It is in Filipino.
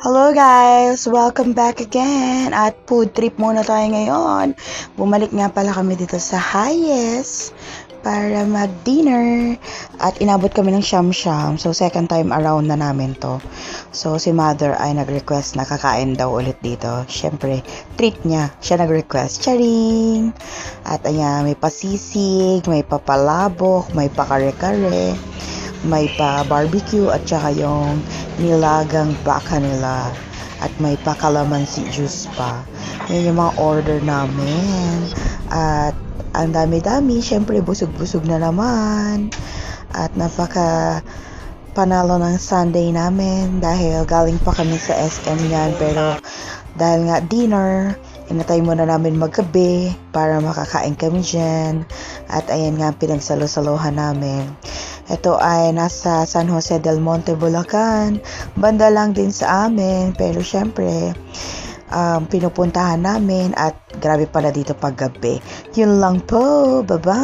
Hello guys! Welcome back again! At food trip muna tayo ngayon. Bumalik nga pala kami dito sa Hayes para mag-dinner. At inabot kami ng Siyam-Siyam. So second time around na namin to. So si mother ay nag-request na kakain daw ulit dito. Siyempre, treat niya. Siya nag-request. Charing! At ayan, may pasisig, may papalabok, may pakare-kare, may pa barbecue at saka yung nilagang baka nila at may pa calamansi juice pa. Yan yung mga order namin. At ang dami-dami, syempre busog-busog na naman. At napaka panalo ng Sunday namin dahil galing pa kami sa SM yan, pero dahil nga dinner, inatay muna namin maggabi para makakain kami dyan. At ayan nga, pinagsalo-salohan namin. Ito ay nasa San Jose del Monte, Bulacan. Banda lang din sa amin, pero syempre, pinupuntahan namin at grabe pala dito paggabi. Yun lang po. Bye-bye!